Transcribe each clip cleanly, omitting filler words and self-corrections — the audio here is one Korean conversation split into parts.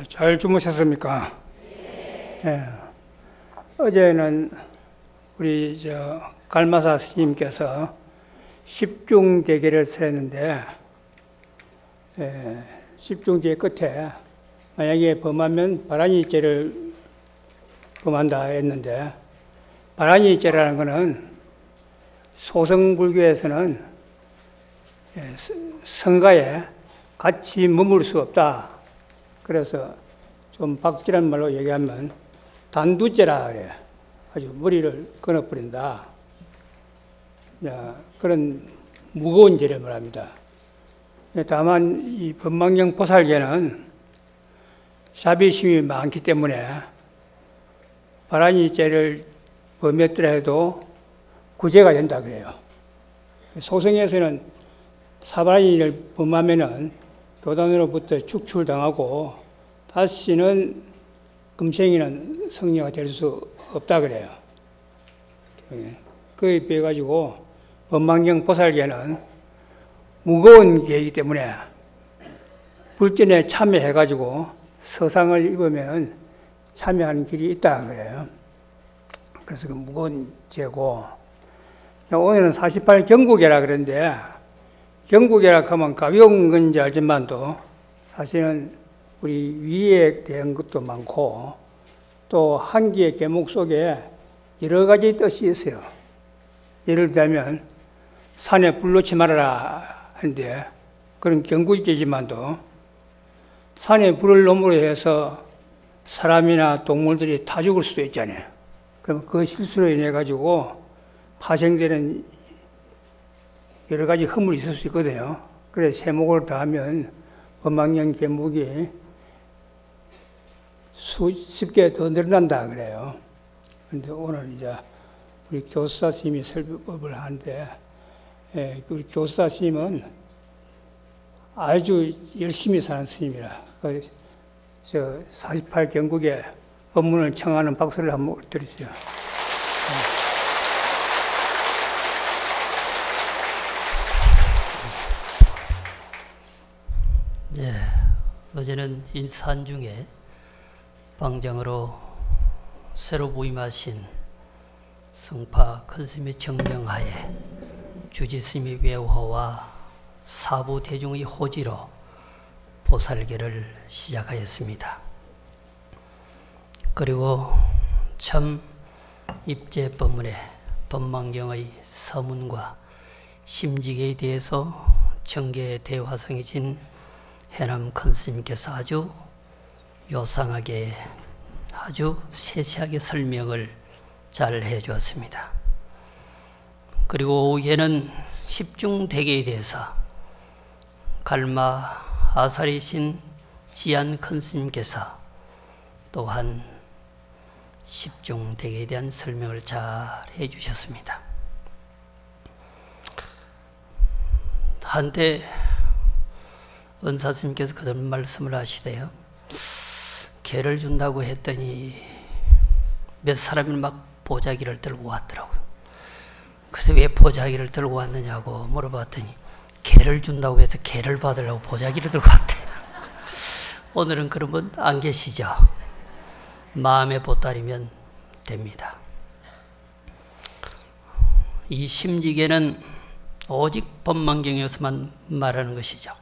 잘 주무셨습니까? 예. 어제는 우리 갈마사 스님께서 십중대계를 했는데, 십중대계 끝에 만약에 범하면 바라니죄를 범한다 했는데, 바라니죄라는 것은 소승불교에서는 성가에 같이 머물 수 없다. 그래서 좀 박질한 말로 얘기하면 단두죄라 그래. 아주 머리를 끊어버린다. 그런 무거운 죄를 말합니다. 다만 이 법망경 보살계는 자비심이 많기 때문에 바라니죄를 범했더라 해도 구제가 된다 그래요. 소승에서는 사바라니를 범하면은 교단으로부터 축출당하고 다시는 금생에는 성녀가 될 수 없다 그래요. 그에 비해 가지고 법망경 보살계는 무거운 계이기 때문에 불전에 참여해 가지고 서상을 입으면 참여하는 길이 있다 그래요. 그래서 그 무거운 죄고, 오늘은 48경구계라 그러는데, 경구계라 하면 가벼운 건지 알지만도 사실은 우리 위에 대한 것도 많고 또 한 개의 계목 속에 여러 가지 뜻이 있어요. 예를 들면 산에 불 놓지 말아라 하는데, 그런 경구죄지만도 산에 불을 놓음으로 해서 사람이나 동물들이 다 죽을 수도 있잖아요. 그럼 그 실수로 인해 가지고 파생되는 여러 가지 허물이 있을 수 있거든요. 그래서 세목을 더하면 법망경 계목이 수십 개 더 늘어난다 그래요. 그런데 오늘 이제 우리 교사 스님이 설법을 하는데, 우리 교사 스님은 아주 열심히 사는 스님이라, 48경국의 법문을 청하는 박수를 한번 드리세요. 어제는 인산 중에 방장으로 새로 부임하신 성파 큰스님의 정명하에 주지스님의 외화와 사부 대중의 호지로 보살계를 시작하였습니다. 그리고 참 입제법문에 법망경의 서문과 심지계에 대해서 정계 대화성이신 해남 큰스님께서 아주 요상하게 아주 세세하게 설명을 잘 해주었습니다. 그리고 오후에는 십중대계에 대해서 갈마 아사리신 지안 큰스님께서 또한 십중대계에 대한 설명을 잘 해주셨습니다. 한때 은사스님께서 그런 말씀을 하시대요. 개를 준다고 했더니 몇 사람이 막 보자기를 들고 왔더라고요. 그래서 왜 보자기를 들고 왔느냐고 물어봤더니 개를 준다고 해서 개를 받으려고 보자기를 들고 왔대요. 오늘은 그런 분 안 계시죠? 마음에 보따리면 됩니다. 이 심지계는 오직 법망경에서만 말하는 것이죠.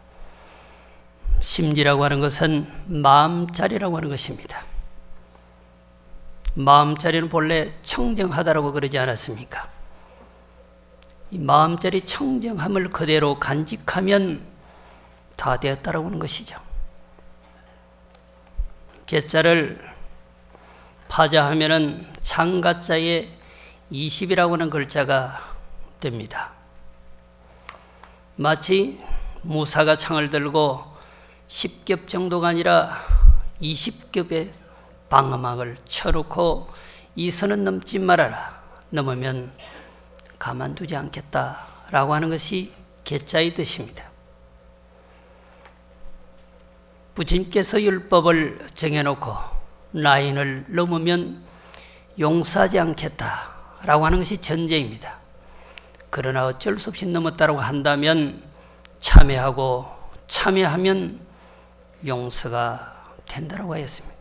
심지라고 하는 것은 마음자리라고 하는 것입니다. 마음자리는 본래 청정하다라고 그러지 않았습니까? 이 마음자리 청정함을 그대로 간직하면 다 되었다라고 하는 것이죠. 개자를 파자하면은 창가자에 20이라고 하는 글자가 됩니다. 마치 무사가 창을 들고 10겹 정도가 아니라 20겹의 방어막을 쳐놓고 이 선은 넘지 말아라. 넘으면 가만두지 않겠다라고 하는 것이 개자의 뜻입니다. 부처님께서 율법을 정해놓고 라인을 넘으면 용서하지 않겠다라고 하는 것이 전제입니다. 그러나 어쩔 수 없이 넘었다고 한다면 참여하고 참여하면 용서가 된다고 하였습니다.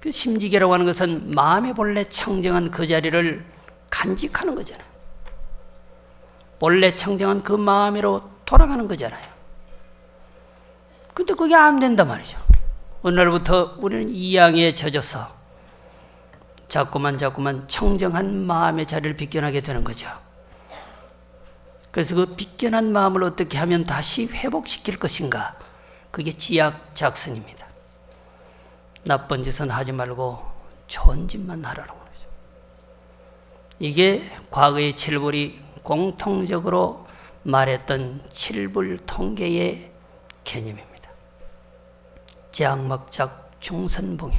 그 심지계라고 하는 것은 마음의 본래 청정한 그 자리를 간직하는 거잖아요. 본래 청정한 그 마음으로 돌아가는 거잖아요. 근데 그게 안 된단 말이죠. 어느 날부터 우리는 이양에 젖어서 자꾸만 청정한 마음의 자리를 비껴나게 되는 거죠. 그래서 그 비껴난 마음을 어떻게 하면 다시 회복시킬 것인가? 그게 지약작선입니다. 나쁜 짓은 하지 말고 좋은 짓만 하라는 거죠. 이게 과거의 칠불이 공통적으로 말했던 칠불통계의 개념입니다. 지악막작 중선봉임.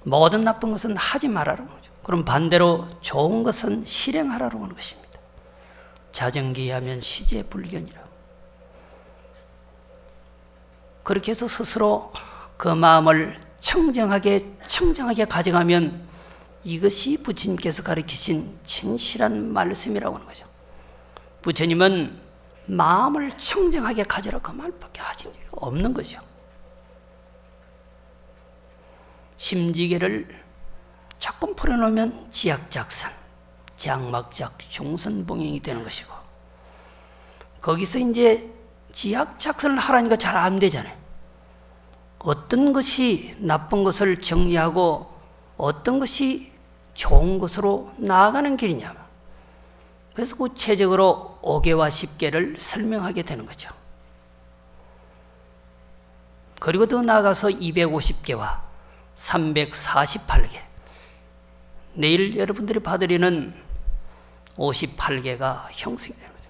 모든 나쁜 것은 하지 말라는 거죠. 그럼 반대로 좋은 것은 실행하라고 하는 것입니다. 자정기하면 시제불견이라고. 그렇게 해서 스스로 그 마음을 청정하게 가져가면 이것이 부처님께서 가르치신 진실한 말씀이라고 하는 거죠. 부처님은 마음을 청정하게 가져라 그 말밖에 하신 적이 없는 거죠. 심지계를 조금 풀어놓으면 지약작선, 지악막작, 중선봉행이 되는 것이고, 거기서 이제 지약작선을 하라니까 잘 안 되잖아요. 어떤 것이 나쁜 것을 정리하고 어떤 것이 좋은 것으로 나아가는 길이냐. 그래서 구체적으로 5개와 10개를 설명하게 되는 거죠. 그리고 더 나아가서 250개와 348개, 내일 여러분들이 받으리는 58개가 형성이 되는 거죠.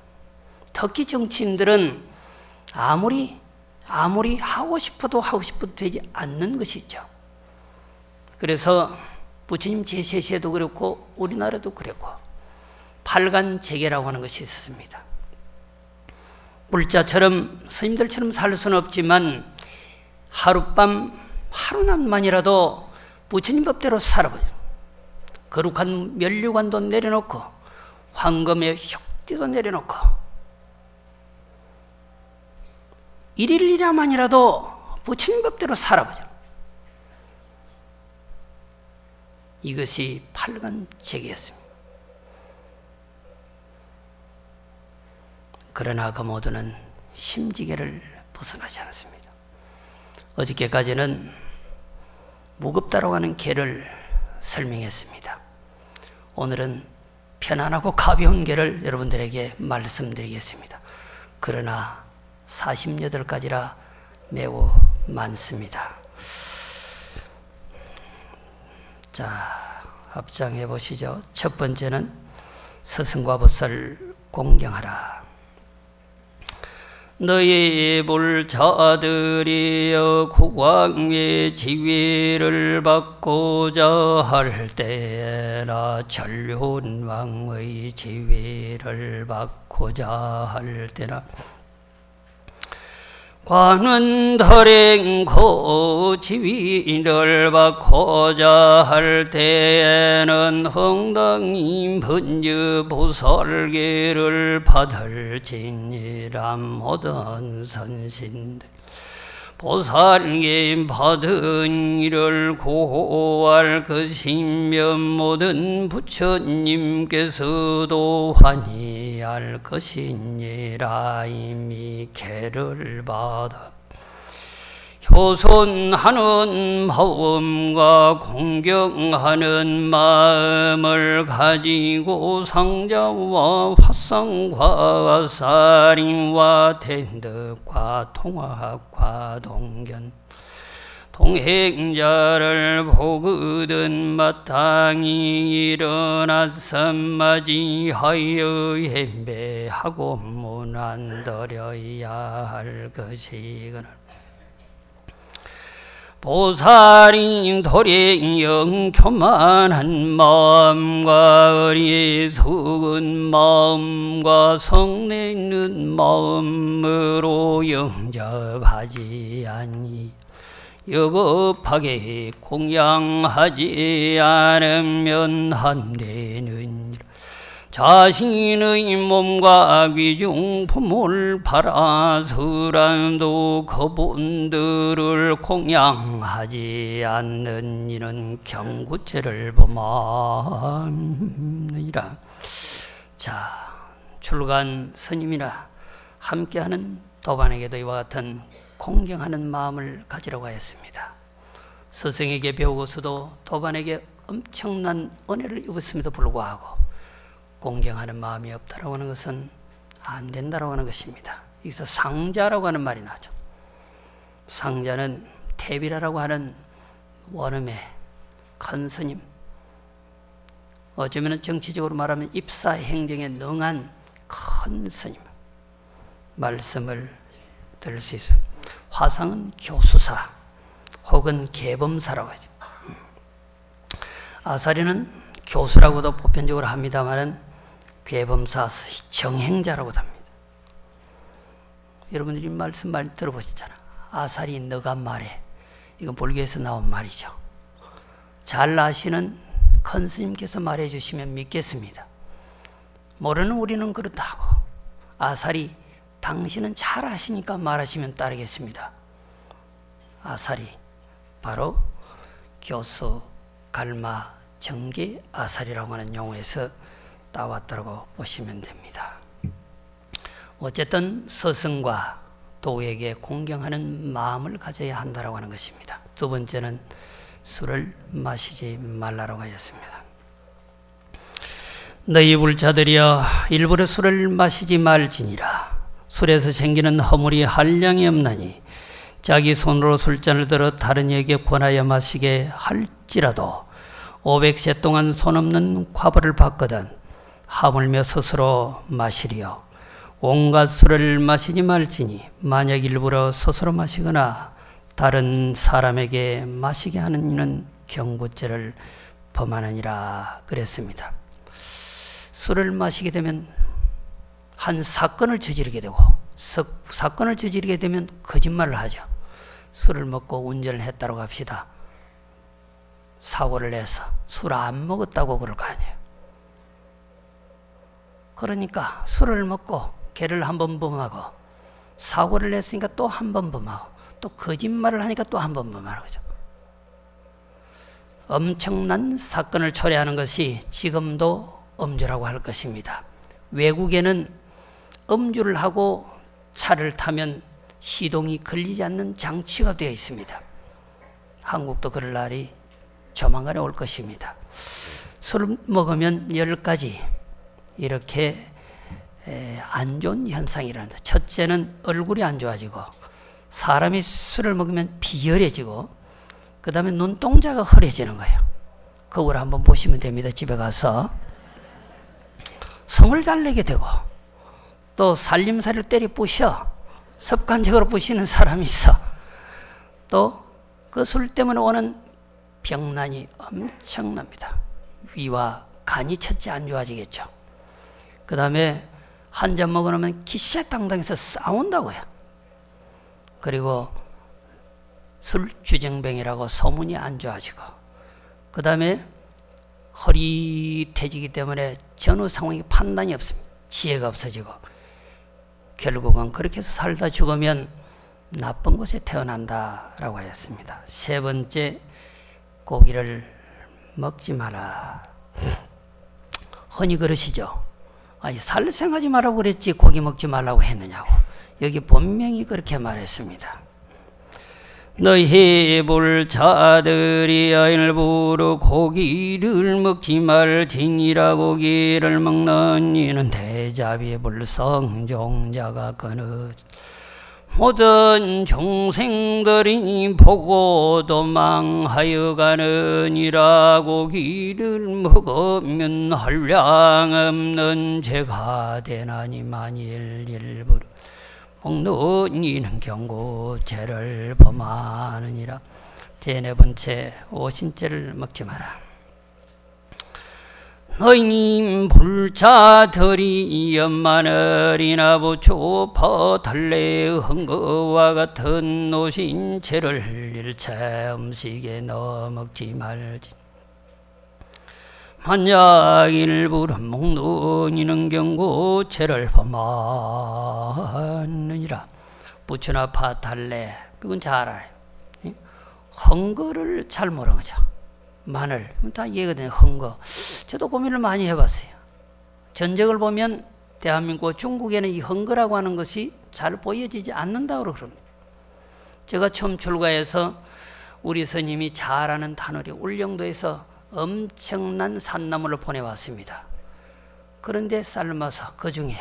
특히 정치인들은 아무리 하고 싶어도 되지 않는 것이 있죠. 그래서 부처님 제세시에도 그렇고 우리나라도 그랬고 팔간제계라고 하는 것이 있었습니다. 물자처럼 스님들처럼 살 수는 없지만 하루밤만이라도 부처님 법대로 살아보죠. 거룩한 면류관도 내려놓고 황금의 혁띠도 내려놓고 일일이라만이라도 부처님 법대로 살아보죠. 이것이 팔간제계였습니다. 그러나 그 모두는 심지계를 벗어나지 않습니다. 어저께까지는 무겁다라고 하는 계를 설명했습니다. 오늘은 편안하고 가벼운 계를 여러분들에게 말씀드리겠습니다. 그러나 48가지라 매우 많습니다. 자, 합장해 보시죠. 첫 번째는 스승과 벗을 공경하라. 너희 불자들이여 국왕의 지위를 받고자 할 때나 전륜왕의 지위를 받고자 할 때나 관운덜행고 지위를 받고자 할 때에는 흥당히 번주 보살계를 받을지니라. 모든 선신들 보살계 받은 이를 고할 것이면 모든 부처님께서도 환희할 것이니라. 이미 계를 받아 효손하는 마음과 공경하는 마음을 가지고 상자와 화상과 살인과 텐덕과 통학과 동견 동행자를 보거든 마땅히 일어나서 맞이하여 엠배하고 문안드려야 할 것이거늘. 보살이 도리영 교만한 마음과 어리석은 마음과 성내는 마음으로 영접하지 아니 여법하게 공양하지 않으면 안 되느니라. 자신의 몸과 귀중품을 팔아서라도 그분들을 공양하지 않는 이는 경구죄를 범하느니라. 자, 출간 스님이라 함께하는 도반에게도 이와 같은 공경하는 마음을 가지라고 하였습니다. 스승에게 배우고서도 도반에게 엄청난 은혜를 입었음에도 불구하고 공경하는 마음이 없다라고 하는 것은 안 된다라고 하는 것입니다. 여기서 상자라고 하는 말이 나죠. 상자는 태비라라고 하는 원음의 큰 스님, 어쩌면 정치적으로 말하면 입사 행정에 능한 큰 스님 말씀을 들을 수 있어요. 화상은 교수사 혹은 계범사라고 하죠. 아사리는 교수라고도 보편적으로 합니다만은 괴범사 정행자라고도 합니다. 여러분들이 말씀 많이 들어보셨잖아. 아사리 너가 말해. 이건 불교에서 나온 말이죠. 잘 아시는 큰 스님께서 말해 주시면 믿겠습니다. 모르는 우리는 그렇다고. 아사리 당신은 잘 아시니까 말하시면 따르겠습니다. 아사리 바로 교수, 갈마, 정계, 아사리라고 하는 용어에서 따왔다고 보시면 됩니다. 어쨌든 스승과 도에게 공경하는 마음을 가져야 한다고 하는 것입니다. 두 번째는 술을 마시지 말라고 하였습니다. 너희 불자들이여 일부러 술을 마시지 말지니라. 술에서 생기는 허물이 한량이 없나니 자기 손으로 술잔을 들어 다른 이에게 권하여 마시게 할지라도 500세 동안 손 없는 과벌을 받거든 하물며 스스로 마시리요. 온갖 술을 마시지 말지니 만약 일부러 스스로 마시거나 다른 사람에게 마시게 하는 이는 경구죄를 범하느니라 그랬습니다. 술을 마시게 되면 한 사건을 저지르게 되고 사건을 저지르게 되면 거짓말을 하죠. 술을 먹고 운전을 했다고 합시다. 사고를 내서 술 안 먹었다고 그럴 거 아니에요. 그러니까 술을 먹고 개를 한 번 범하고 사고를 냈으니까 또 한 번 범하고 또 거짓말을 하니까 또 한 번 범하는 거죠. 엄청난 사건을 초래하는 것이 지금도 음주라고 할 것입니다. 외국에는 음주를 하고 차를 타면 시동이 걸리지 않는 장치가 되어 있습니다. 한국도 그럴 날이 조만간에 올 것입니다. 술 먹으면 10가지 이렇게 안 좋은 현상이 일어난다. 첫째는 얼굴이 안 좋아지고 사람이 술을 먹으면 비열해지고 그 다음에 눈동자가 흐려지는 거예요. 거울 한번 보시면 됩니다. 집에 가서 성을 잘 내게 되고 또 살림살이를 때려 부셔 습관적으로 부시는 사람이 있어. 또 그 술 때문에 오는 병난이 엄청납니다. 위와 간이 첫째 안 좋아지겠죠. 그 다음에 한 잔 먹어놓으면 기세당당해서 싸운다고요. 그리고 술주정뱅이라고 소문이 안 좋아지고 그 다음에 허릿해지기 때문에 전후 상황이 판단이 없습니다. 지혜가 없어지고 결국은 그렇게 해서 살다 죽으면 나쁜 곳에 태어난다라고 하였습니다. 세 번째, 고기를 먹지 마라. 흔히 그러시죠. 아니, 살생하지 말라고 그랬지 고기 먹지 말라고 했느냐고. 여기 분명히 그렇게 말했습니다. 너희 불자들이 일부러 고기를 먹지 말지니라. 고기를 먹는 이는 대자비 불성종자가 거느 모든 중생들이 보고 도망하여 가느니라. 고기를 먹으면 한량 없는 죄가 되나니 만일 일부러 먹는 이는 경고죄를 범하느니라. 제4 번째, 오신죄를 먹지 마라. 너희 불자들이 연마늘이나 부추 버달래 흥거와 같은 오신죄를 일체 음식에 넣어 먹지 말지. 한약일부름 먹는 이는 경고 죄를 범하느니라. 부추나 파, 달래 이건 잘 알아요. 헝거를 잘 모르는 거죠. 마늘 다 이해가 되는 헝거. 저도 고민을 많이 해봤어요. 전적을 보면 대한민국, 중국에는 이 헝거라고 하는 것이 잘 보여지지 않는다고 그럽니다. 제가 처음 출가해서 우리 스님이 잘 아는 단월이 울릉도에서 엄청난 산나물을 보내왔습니다. 그런데 삶아서 그 중에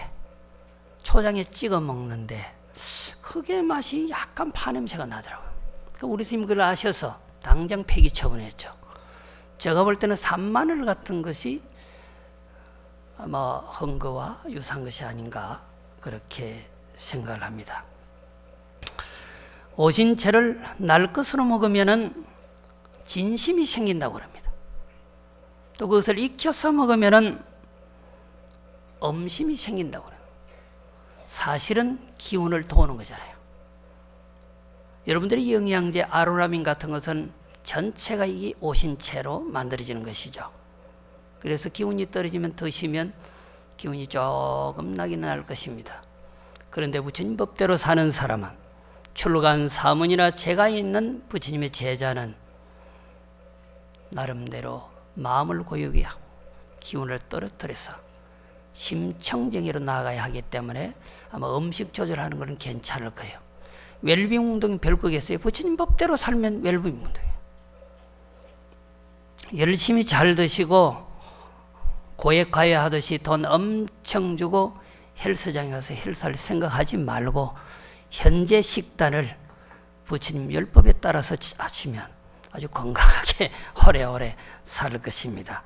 초장에 찍어 먹는데 그게 맛이 약간 파냄새가 나더라고요. 우리 스님 그걸 아셔서 당장 폐기 처분했죠. 제가 볼 때는 산마늘 같은 것이 아마 헝거와 유사한 것이 아닌가 그렇게 생각을 합니다. 오신채를 날 것으로 먹으면은 진심이 생긴다고 합니다. 또 그것을 익혀서 먹으면은 엄심이 생긴다고 합니다. 사실은 기운을 도우는 거잖아요. 여러분들이 영양제 아로라민 같은 것은 전체가 이 오신채로 만들어지는 것이죠. 그래서 기운이 떨어지면 드시면 기운이 조금 나긴 날 것입니다. 그런데 부처님 법대로 사는 사람은 출간 사문이나 제가 있는 부처님의 제자는 나름대로 마음을 고요히 하고 기운을 떨어뜨려서 심청정의로 나아가야 하기 때문에 아마 음식 조절하는 것은 괜찮을 거예요. 웰빙 운동이 별거겠어요. 부처님 법대로 살면 웰빙 운동이에요. 열심히 잘 드시고 고액과외 하듯이 돈 엄청 주고 헬스장에 가서 헬스할 생각하지 말고 현재 식단을 부처님 율법에 따라서 하시면 아주 건강하게 오래오래 살 것입니다.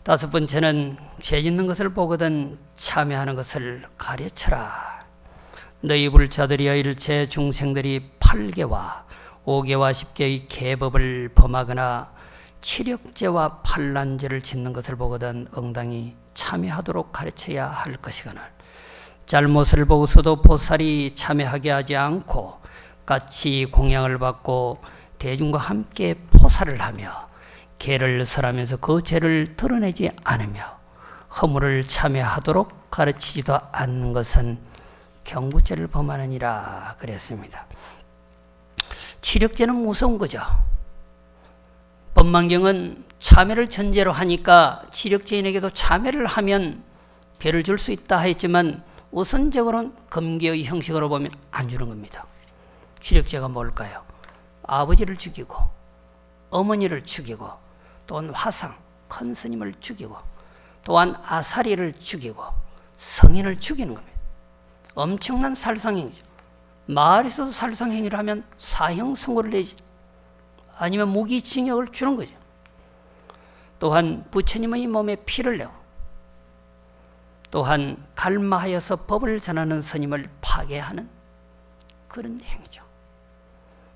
다섯 번째는 죄 짓는 것을 보거든 참여하는 것을 가르쳐라. 너희 불자들이여 일체 중생들이 8개와 5개와 10개의 계법을 범하거나 치력죄와 판란죄를 짓는 것을 보거든 응당히 참여하도록 가르쳐야 할 것이거늘 잘못을 보고서도 보살이 참여하게 하지 않고 같이 공양을 받고 대중과 함께 포살을 하며 계를 설하면서 그 죄를 드러내지 않으며 허물을 참여하도록 가르치지도 않는 것은 경구죄를 범하느니라 그랬습니다. 치력죄는 무서운 거죠. 법만경은 참회를 전제로 하니까 치력죄인에게도 참회를 하면 배를 줄 수 있다 했지만 우선적으로는 금계의 형식으로 보면 안 주는 겁니다. 치력죄가 뭘까요? 아버지를 죽이고 어머니를 죽이고 또한 화상, 큰 스님을 죽이고 또한 아사리를 죽이고 성인을 죽이는 겁니다. 엄청난 살상행위죠. 마을에서도 살상행위를 하면 사형 선고를 내지 아니면 무기징역을 주는 거죠. 또한 부처님의 몸에 피를 내고 또한 갈마하여서 법을 전하는 스님을 파괴하는 그런 행위죠.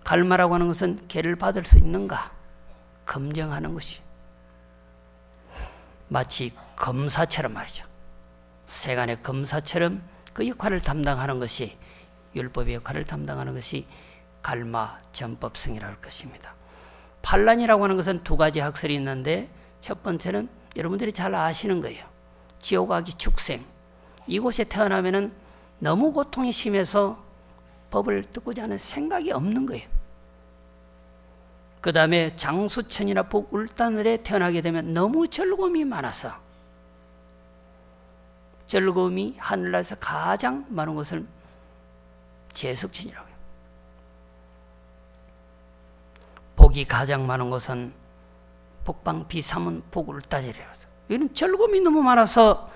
갈마라고 하는 것은 계를 받을 수 있는가 검증하는 것이 마치 검사처럼 말이죠. 세간의 검사처럼 그 역할을 담당하는 것이 율법의 역할을 담당하는 것이 갈마 전법승이라고 할 것입니다. 판란이라고 하는 것은 두 가지 학설이 있는데 첫 번째는 여러분들이 잘 아시는 거예요. 지옥아기 축생. 이곳에 태어나면은 너무 고통이 심해서 법을 듣고자 하는 생각이 없는 거예요. 그 다음에 장수천이나 북울단을에 태어나게 되면 너무 즐거움이 많아서 즐거움이 하늘나라에서 가장 많은 것을 제석천이라고 해요. 복이 가장 많은 것은 북방비삼은 북울단이라고 해서 이는 즐거움이 너무 많아서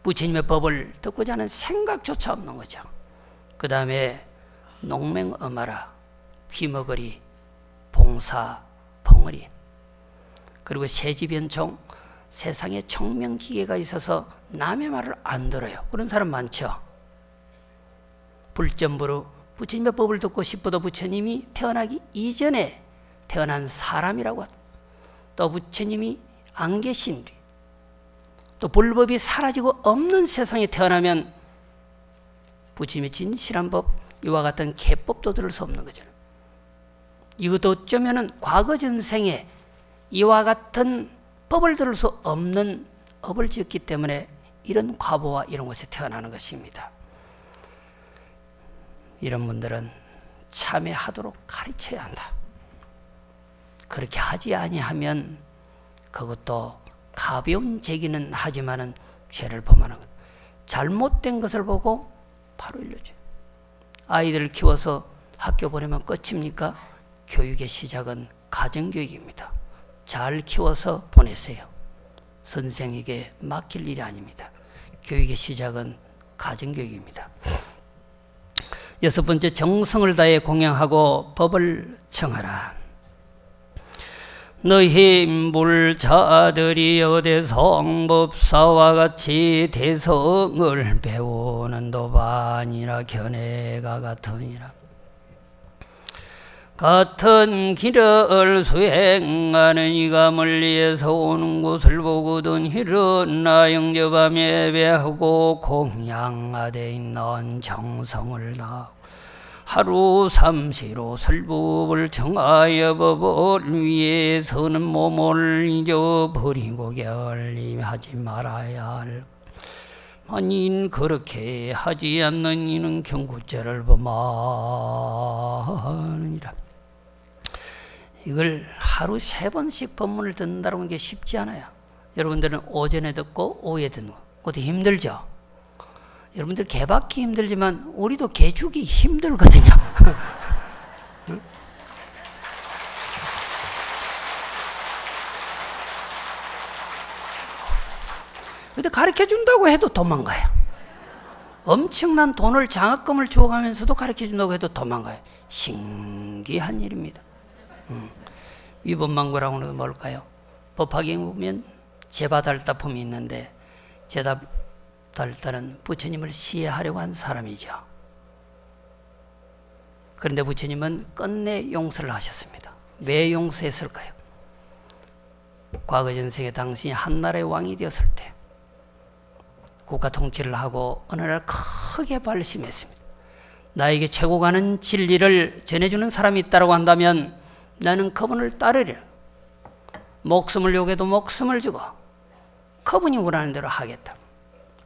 부처님의 법을 듣고자 하는 생각조차 없는 거죠. 그 다음에 농맹엄하라, 귀머거리, 봉사, 벙어리, 그리고 세지변총, 세상에 청명기계가 있어서 남의 말을 안 들어요. 그런 사람 많죠. 불점부로 부처님의 법을 듣고 싶어도 부처님이 태어나기 이전에 태어난 사람이라고 하다. 또 부처님이 안 계신 뒤, 또 불법이 사라지고 없는 세상에 태어나면 부처님의 진실한 법, 이와 같은 개법도 들을 수 없는 거죠. 이것도 어쩌면은 과거 전생에 이와 같은 법을 들을 수 없는 업을 지었기 때문에 이런 과보와 이런 곳에 태어나는 것입니다. 이런 분들은 참회하도록 가르쳐야 한다. 그렇게 하지 아니하면 그것도 가벼운 죄기는 하지만은 죄를 범하는 것. 잘못된 것을 보고 바로 일러줘요. 아이들을 키워서 학교 보내면 끝입니까? 교육의 시작은 가정교육입니다. 잘 키워서 보내세요. 선생에게 맡길 일이 아닙니다. 교육의 시작은 가정교육입니다. 여섯 번째, 정성을 다해 공양하고 법을 청하라. 너희 물자들이여 대성법사와 같이 대성을 배우는 도반이라 견해가 같으니라. 같은 길을 수행하는 이가 멀리에서 오는 곳을 보거든 일어나 영접하며 예배하고 공양하되 있는 정성을 다하고 하루 삼시로 설법을 청하여 법을 위해서는 몸을 잊어버리고 결림하지 말아야 할. 만일 그렇게 하지 않는 이는 경구죄를 범하느니라. 이걸 하루 3번씩 법문을 듣는다는 게 쉽지 않아요. 여러분들은 오전에 듣고 오후에 듣는 거, 그것도 힘들죠. 여러분들 개 받기 힘들지만 우리도 개 주기 힘들거든요. 근데 가르쳐 준다고 해도 도망가요. 엄청난 돈을, 장학금을 주어가면서도 가르쳐 준다고 해도 도망가요. 신기한 일입니다. 위법망고라고는 뭘까요? 법화경에 보면 제바달다품이 있는데, 제바달다는 부처님을 시해하려고 한 사람이죠. 그런데 부처님은 끝내 용서를 하셨습니다. 왜 용서했을까요? 과거 전생에 당신이 한나라의 왕이 되었을 때 국가 통치를 하고 어느 날 크게 발심했습니다. 나에게 최고 가는 진리를 전해주는 사람이 있다고 한다면 나는 그분을 따르리라. 목숨을 요구해도 목숨을 주고 그분이 원하는 대로 하겠다.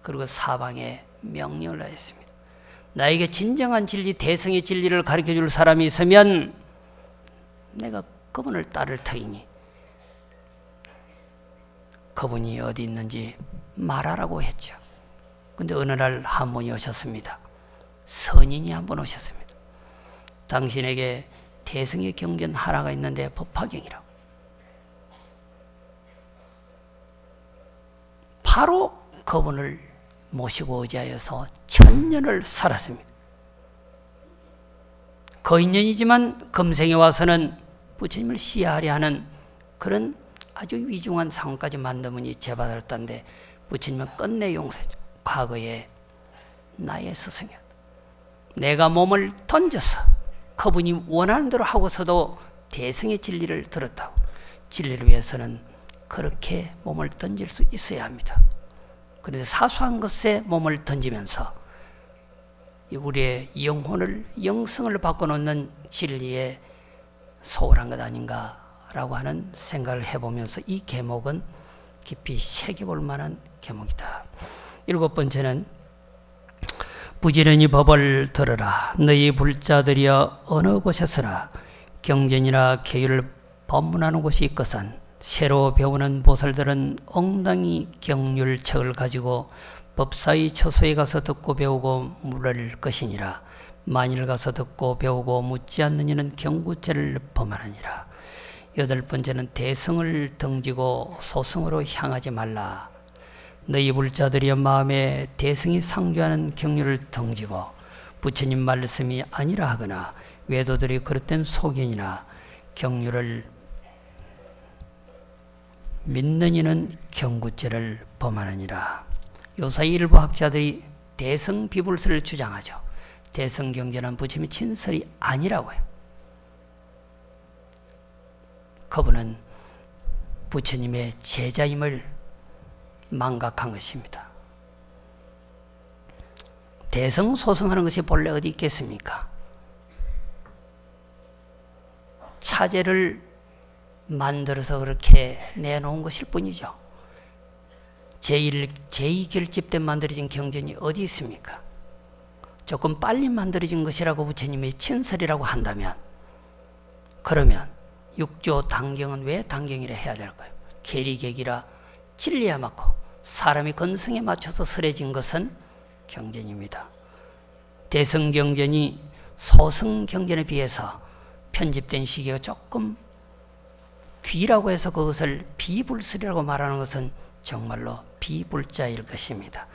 그리고 사방에 명령을 하였습니다. 나에게 진정한 진리, 대성의 진리를 가르쳐줄 사람이 있으면 내가 그분을 따를 터이니 그분이 어디 있는지 말하라고 했죠. 근데 어느 날 한 분이 오셨습니다. 선인이 한 분 오셨습니다. 당신에게 대성의 경전 하나가 있는데 법화경이라고. 바로 그분을 모시고 의지하여서 1000년을 살았습니다. 거인년이지만 금생에 와서는 부처님을 시해하려 하는 그런 아주 위중한 상황까지 만든 분이 제바달다인데 부처님은 끝내 용서했죠. 과거에 나의 스승이었다. 내가 몸을 던져서 그분이 원하는 대로 하고서도 대성의 진리를 들었다고. 진리를 위해서는 그렇게 몸을 던질 수 있어야 합니다. 그런데 사소한 것에 몸을 던지면서 우리의 영혼을, 영성을 바꿔놓는 진리에 소홀한 것 아닌가라고 하는 생각을 해보면서 이 계목은 깊이 새겨볼 만한 계목이다. 7번째는 부지런히 법을 들으라. 너희 불자들이여 어느 곳에서나 경전이나 계율을 법문하는 곳이 있거든 새로 배우는 보살들은 엉덩이 경률책을 가지고 법사의 처소에 가서 듣고 배우고 물을 것이니라. 만일 가서 듣고 배우고 묻지 않는 이는 경구죄를 범하느니라. 8번째는 대성을 등지고 소승으로 향하지 말라. 너희 불자들이여 마음에 대성이 상주하는 경륜을 등지고 부처님 말씀이 아니라 하거나 외도들이 그릇된 소견이나 경륜을 믿는 이는 경구죄를 범하느니라. 요사이 일부 학자들이 대성비불설을 주장하죠. 대성경전은 부처님의 친설이 아니라고요. 그분은 부처님의 제자임을 망각한 것입니다. 대성소승하는 것이 본래 어디 있겠습니까? 차제를 만들어서 그렇게 내놓은 것일 뿐이죠. 제2결집 때 만들어진 경전이 어디 있습니까? 조금 빨리 만들어진 것이라고 부처님의 친설이라고 한다면, 그러면 육조 당경은 왜 당경이라 해야 될까요? 계리객이라 진리야 맞고 사람이 건성에 맞춰서 설해진 것은 경전입니다. 대성경전이 소성경전에 비해서 편집된 시기가 조금 귀라고 해서 그것을 비불설이라고 말하는 것은 정말로 비불자일 것입니다.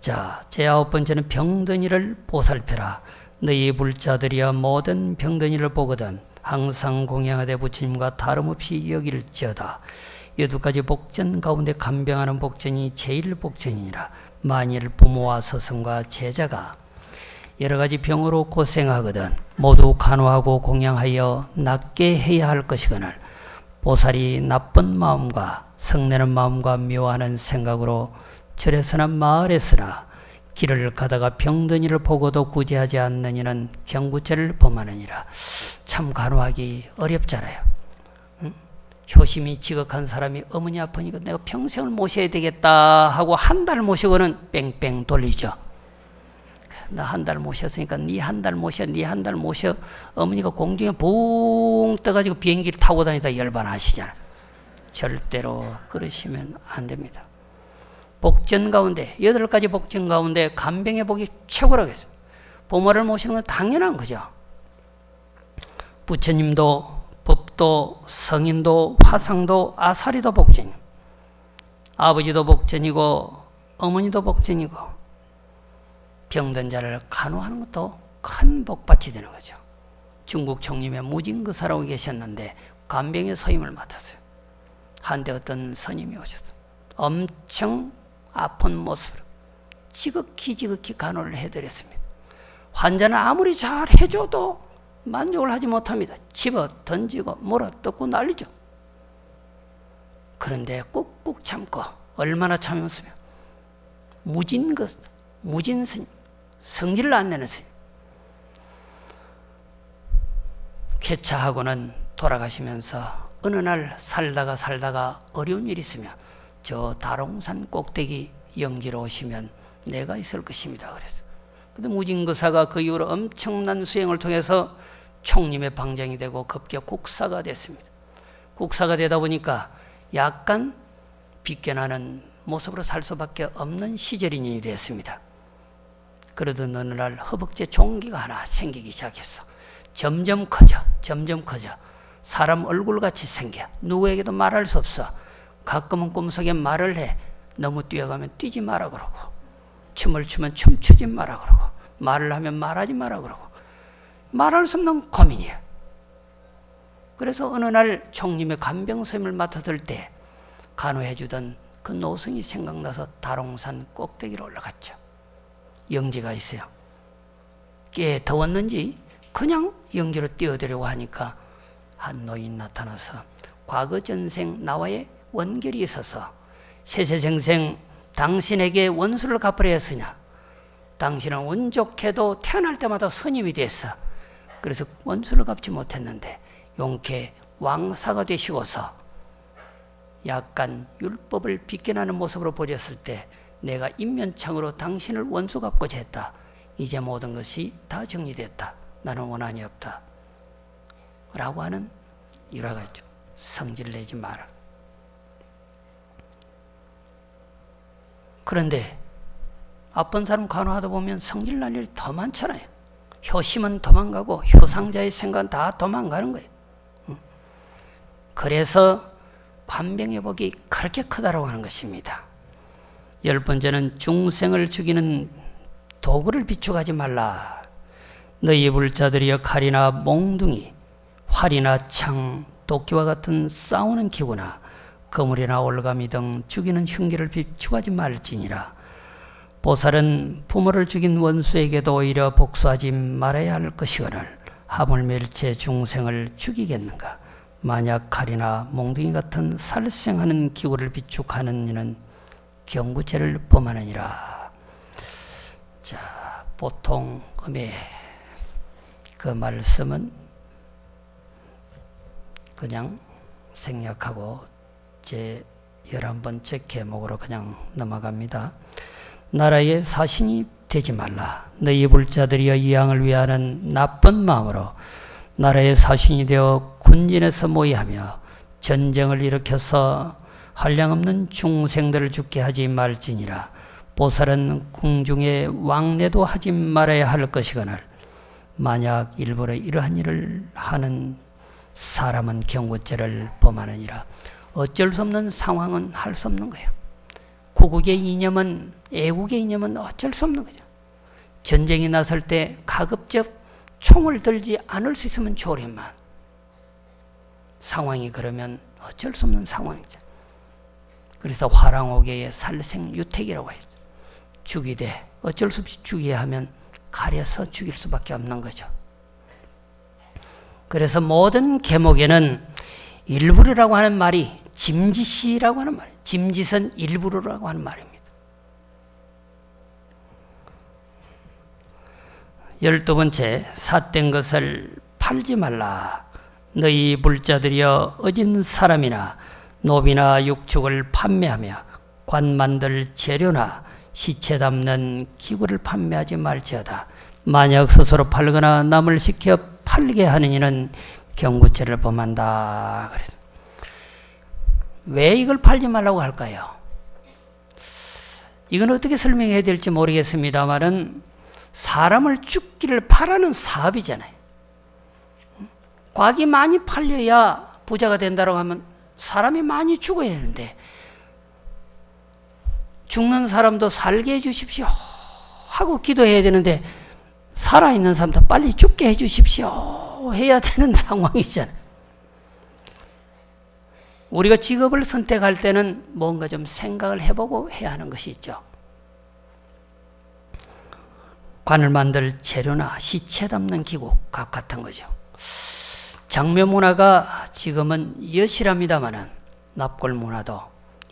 자, 제9번째는 병든이를 보살펴라. 너희 불자들이여 모든 병든이를 보거든 항상 공양하되 부처님과 다름없이 여길지어다. 12가지 복전 가운데 간병하는 복전이 제일 복전이니라. 만일 부모와 스승과 제자가 여러 가지 병으로 고생하거든 모두 간호하고 공양하여 낫게 해야 할 것이거늘 보살이 나쁜 마음과 성내는 마음과 묘하는 생각으로 절에서나 마을에서나 길을 가다가 병든 이를 보고도 구제하지 않는 이는 경구죄를 범하느니라. 참 간호하기 어렵잖아요. 응? 효심이 지극한 사람이 어머니 아프니까 내가 평생을 모셔야 되겠다 하고 한 달 모시고는 뺑뺑 돌리죠. 나 한 달 모셨으니까 니 한 달 모셔, 니 한 달 모셔. 어머니가 공중에 붕 떠가지고 비행기를 타고 다니다 열반하시잖아요. 절대로 그러시면 안 됩니다. 복전 가운데 8가지 복전 가운데 간병의 복이 최고라고 했습니다. 부모를 모시는 건 당연한 거죠. 부처님도 법도 성인도 화상도 아사리도 복전이고 아버지도 복전이고 어머니도 복전이고 병든 자를 간호하는 것도 큰 복받이 되는 거죠. 중국 총림의 무징거사라고 계셨는데 간병의 소임을 맡았어요. 한때 어떤 스님이 오셨어요. 엄청 아픈 모습으로 지극히 간호를 해드렸습니다. 환자는 아무리 잘 해줘도 만족을 하지 못합니다. 집어 던지고 물어 뜯고 난리죠. 그런데 꾹꾹 참고 얼마나 참으면 무진 스님, 성질을 안 내는 스님. 쾌차하고는 돌아가시면서 어느 날 살다가 어려운 일이 있으면 저 다롱산 꼭대기 영지로 오시면 내가 있을 것입니다. 그래서 근데 무징거사가 그 이후로 엄청난 수행을 통해서 총림의 방장이 되고 급격 국사가 됐습니다. 국사가 되다 보니까 약간 비껴나는 모습으로 살 수밖에 없는 시절인이 됐습니다. 그러던 어느 날 허벅지에 종기가 하나 생기기 시작했어. 점점 커져. 사람 얼굴같이 생겨. 누구에게도 말할 수 없어. 가끔은 꿈속에 말을 해. 너무 뛰어가면 뛰지 마라 그러고, 춤을 추면 춤추지 마라 그러고, 말을 하면 말하지 마라 그러고, 말할 수 없는 고민이야. 그래서 어느 날 총림의 간병소임을 맡았을 때 간호해주던 그 노승이 생각나서 다롱산 꼭대기로 올라갔죠. 영지가 있어요. 꽤 더웠는지 그냥 영지로 뛰어들려고 하니까 한 노인 나타나서 과거 전생 나와의 원결이 있어서 세세생생 당신에게 원수를 갚으려 했으냐? 당신은 운 좋게도 태어날 때마다 스님이 됐어. 그래서 원수를 갚지 못했는데 용케 왕사가 되시고서 약간 율법을 비껴나는 모습으로 보였을 때 내가 인면창으로 당신을 원수 갚고자 했다. 이제 모든 것이 다 정리됐다. 나는 원한이 없다. 라고 하는 일화가 있죠. 성질 내지 마라. 그런데 아픈 사람 간호하다 보면 성질 날 일이 더 많잖아요. 효심은 도망가고 효상자의 생각은 다 도망가는 거예요. 그래서 관병의 복이 그렇게 크다라고 하는 것입니다. 10번째는 중생을 죽이는 도구를 비축하지 말라. 너희 불자들이여 칼이나 몽둥이, 활이나 창, 도끼와 같은 싸우는 기구나 거물이나 올가미 등 죽이는 흉기를 비축하지 말지니라. 보살은 부모를 죽인 원수에게도 오히려 복수하지 말아야 할 것이거늘 하물며 중생을 죽이겠는가. 만약 칼이나 몽둥이 같은 살생하는 기구를 비축하는 이는 경구죄를 범하느니라. 자, 보통 그 말씀은 그냥 생략하고 제 11번째 계목으로 그냥 넘어갑니다. 나라의 사신이 되지 말라. 너희 불자들이여 이 양을 위하는 나쁜 마음으로 나라의 사신이 되어 군진에서 모의하며 전쟁을 일으켜서 한량없는 중생들을 죽게 하지 말지니라. 보살은 궁중에 왕래도 하지 말아야 할 것이거늘 만약 일부러 이러한 일을 하는 사람은 경고죄를 범하느니라. 어쩔 수 없는 상황은 할 수 없는 거예요. 구국의 이념은, 애국의 이념은 어쩔 수 없는 거죠. 전쟁이 났을 때 가급적 총을 들지 않을 수 있으면 좋으련만 상황이 그러면 어쩔 수 없는 상황이죠. 그래서 화랑옥의 살생유택이라고 해요. 죽이되 어쩔 수 없이 죽여야 하면 가려서 죽일 수밖에 없는 거죠. 그래서 모든 계목에는 일부러라고 하는 말이 짐짓이라고 하는 말이에요. 짐짓은 일부러라고 하는 말입니다. 12번째, 삿된 것을 팔지 말라. 너희 불자들이여 어진 사람이나 노비나 육축을 판매하며 관 만들 재료나 시체 담는 기구를 판매하지 말지어다. 만약 스스로 팔거나 남을 시켜 팔게 하는 이는 경고죄를 범한다. 그래서 왜 이걸 팔지 말라고 할까요? 이건 어떻게 설명해야 될지 모르겠습니다만은 사람을 죽기를 바라는 사업이잖아요. 곽이 많이 팔려야 부자가 된다고 하면 사람이 많이 죽어야 되는데 죽는 사람도 살게 해주십시오 하고 기도해야 되는데 살아있는 사람도 빨리 죽게 해주십시오 해야 되는 상황이잖아요. 우리가 직업을 선택할 때는 뭔가 좀 생각을 해보고 해야 하는 것이 있죠. 관을 만들 재료나 시체 담는 기구 각 같은 거죠. 장묘 문화가 지금은 여실합니다마는 납골 문화도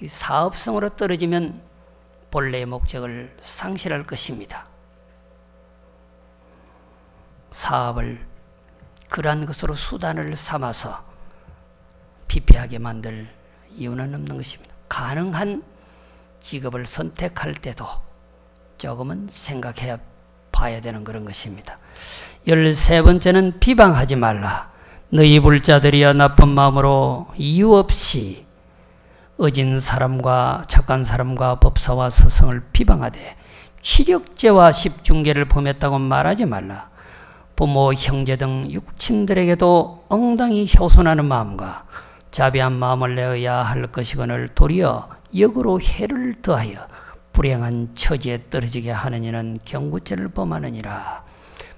사업성으로 떨어지면 본래의 목적을 상실할 것입니다. 사업을 그러한 것으로 수단을 삼아서 피폐하게 만들 이유는 없는 것입니다. 가능한 직업을 선택할 때도 조금은 생각해 봐야 되는 그런 것입니다. 13번째는 비방하지 말라. 너희 불자들이여 나쁜 마음으로 이유 없이 어진 사람과 착한 사람과 법사와 스승을 비방하되 치력죄와 십중죄를 범했다고 말하지 말라. 부모, 형제 등 육친들에게도 엉당히 효손하는 마음과 자비한 마음을 내어야 할 것이거늘 도리어 역으로 해를 더하여 불행한 처지에 떨어지게 하는 이는 경고죄를 범하느니라.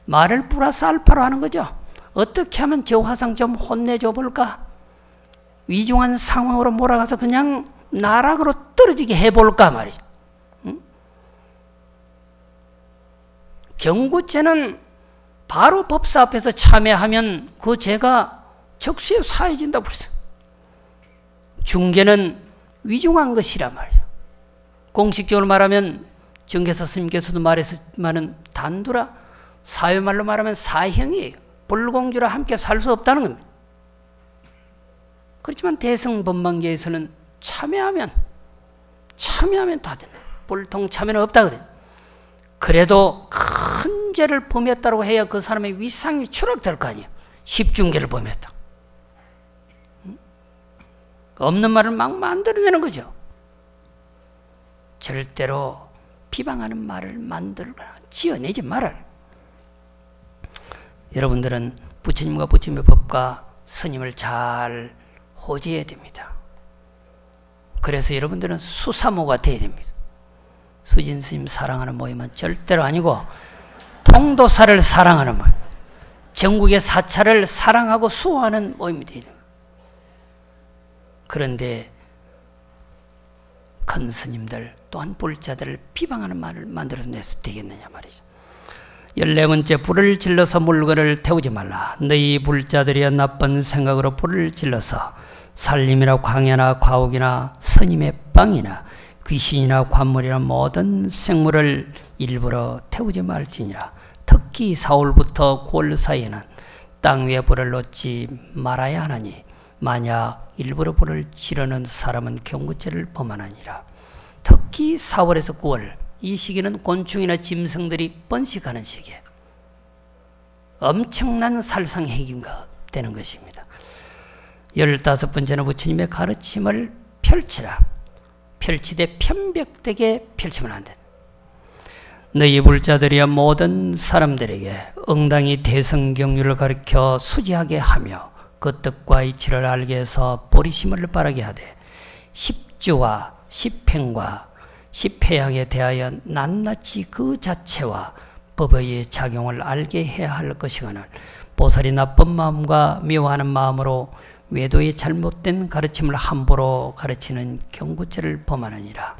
말을 플러스 알파로 하는 거죠. 어떻게 하면 저 화상 좀 혼내줘 볼까? 위중한 상황으로 몰아가서 그냥 나락으로 떨어지게 해볼까 말이죠. 응? 경고죄는 바로 법사 앞에서 참여하면 그 죄가 적시에 사해진다고 그러죠. 중죄는 위중한 것이란 말이죠. 공식적으로 말하면 정계사 스님께서도 말했지만은 단두라 사회말로 말하면 사형이에요. 불공주라 함께 살 수 없다는 겁니다. 그렇지만 대승법망계에서는 참여하면 다 된다. 불통 참여는 없다 그래요. 그래도 큰 죄를 범했다고 해야 그 사람의 위상이 추락될 거 아니에요. 십중죄를 범했다. 없는 말을 막 만들어내는 거죠. 절대로 비방하는 말을 만들거나 지어내지 말아라. 여러분들은 부처님과 부처님의 법과 스님을 잘 호지해야 됩니다. 그래서 여러분들은 수사모가 되어야 됩니다. 수진 스님 사랑하는 모임은 절대로 아니고 통도사를 사랑하는 모임, 전국의 사찰을 사랑하고 수호하는 모임이 되어야 됩니다. 그런데 큰 스님들 또한 불자들을 비방하는 말을 만들어내서 되겠느냐 말이죠. 14번째, 불을 질러서 물건을 태우지 말라. 너희 불자들이 나쁜 생각으로 불을 질러서 산림이나 광야나 과옥이나 스님의 빵이나 귀신이나 관물이나 모든 생물을 일부러 태우지 말지니라. 특히 4월부터 9월 사이에는 땅 위에 불을 놓지 말아야 하나니 만약 일부러 불을 지르는 사람은 경고죄를 범하느니라. 특히 4월에서 9월 이 시기는 곤충이나 짐승들이 번식하는 시기에 엄청난 살상행위가 되는 것입니다. 15번째는 부처님의 가르침을 펼치라. 펼치되 편벽되게 펼치면 안 된다. 너희 불자들이여 모든 사람들에게 응당히 대성경률을 가르쳐 수지하게 하며 그 뜻과 이치를 알게 해서 보리심을 바라게 하되 십주와 십행과 십회양에 대하여 낱낱이 그 자체와 법의 작용을 알게 해야 할 것이거늘 보살이 나쁜 마음과 미워하는 마음으로 외도의 잘못된 가르침을 함부로 가르치는 경고죄를 범하느니라.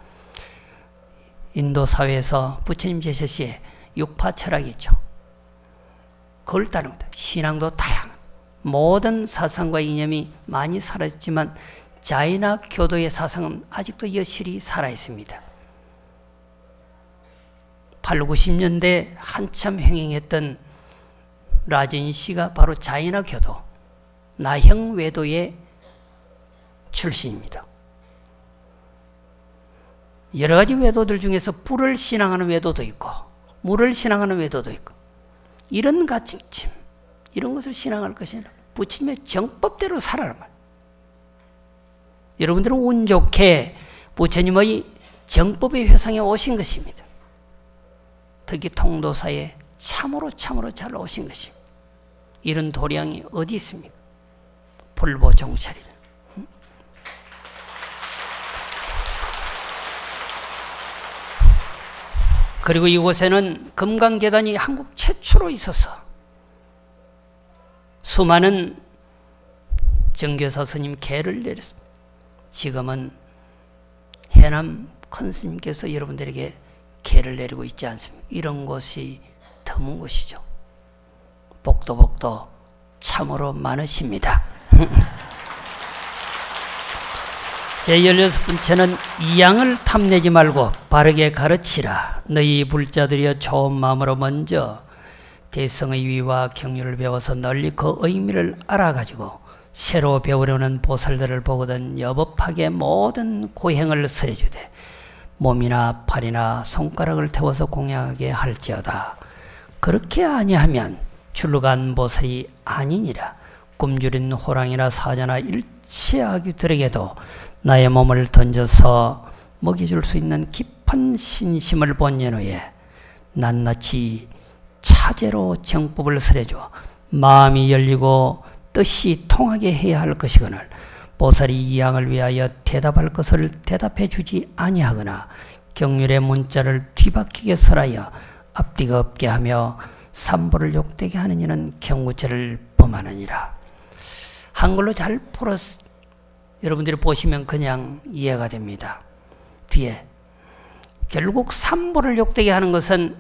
인도 사회에서 부처님 제세 시에 육파 철학이 있죠. 그걸 따릅니다. 신앙도 다양한 모든 사상과 이념이 많이 사라졌지만 자이나 교도의 사상은 아직도 여실히 살아있습니다. 8, 90년대 한참 흥행했던 라진 씨가 바로 자이나 교도, 나형 외도의 출신입니다. 여러 가지 외도들 중에서 불을 신앙하는 외도도 있고 물을 신앙하는 외도도 있고 이런 가르침, 이런 것을 신앙할 것이 아니라 부처님의 정법대로 살아라 말. 여러분들은 운 좋게 부처님의 정법의 회상에 오신 것입니다. 특히 통도사에 참으로 잘 오신 것입니다. 이런 도량이 어디 있습니까? 불보종찰이다. 그리고 이곳에는 금강계단이 한국 최초로 있어서 수많은 정교사 스님 계를 내렸습니다. 지금은 해남 큰 스님께서 여러분들에게 계를 내리고 있지 않습니까? 이런 곳이 드문 곳이죠. 복도 참으로 많으십니다. 제16번째는 이양을 탐내지 말고 바르게 가르치라. 너희 불자들이여 좋은 마음으로 먼저 대성의 위와 경륜을 배워서 널리 그 의미를 알아가지고 새로 배우려는 보살들을 보거든 여법하게 모든 고행을 설해주되 몸이나 팔이나 손가락을 태워서 공양하게 할지어다. 그렇게 아니하면 출루간 보살이 아니니라. 굶주린 호랑이나 사자나 일체 아귀들에게도 나의 몸을 던져서 먹여줄 수 있는 깊은 신심을 본연 후에 낱낱이 차제로 정법을 설해줘 마음이 열리고 뜻이 통하게 해야 할 것이거늘 보살이 이 양을 위하여 대답할 것을 대답해 주지 아니하거나 경륜의 문자를 뒤바뀌게 설하여 앞뒤가 없게 하며 삼보를 욕되게 하는 이는 경고죄를 범하느니라. 한글로 잘 풀었 여러분들이 보시면 그냥 이해가 됩니다. 뒤에 결국 삼보를 욕되게 하는 것은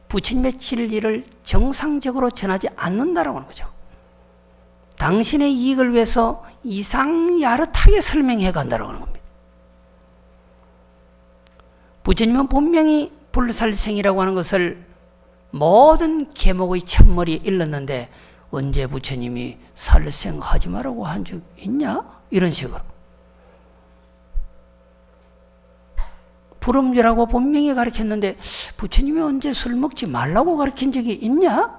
부처님의 진리를 정상적으로 전하지 않는다라고 하는 거죠. 당신의 이익을 위해서 이상야릇하게 설명해 간다라고 하는 겁니다. 부처님은 분명히 불살생이라고 하는 것을 모든 계목의 첫머리에 일렀는데 언제 부처님이 살생하지 말라고 한 적 있냐? 이런 식으로. 불음주라고 분명히 가르쳤는데 부처님이 언제 술 먹지 말라고 가르친 적이 있냐?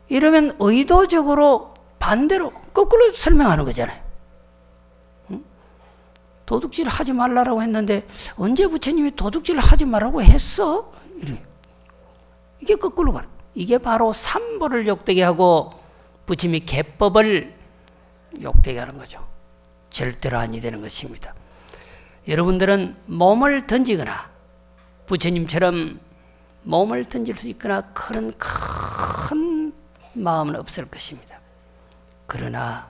이러면 의도적으로 반대로 거꾸로 설명하는 거잖아요. 도둑질 하지 말라고 했는데 언제 부처님이 도둑질 하지 말라고 했어? 이게 거꾸로 가는. 이게 바로 삼보를 욕되게 하고 부처님이 계법을 욕되게 하는 거죠. 절대로 아니 되는 것입니다. 여러분들은 몸을 던지거나 부처님처럼 몸을 던질 수 있거나 그런 큰 마음은 없을 것입니다. 그러나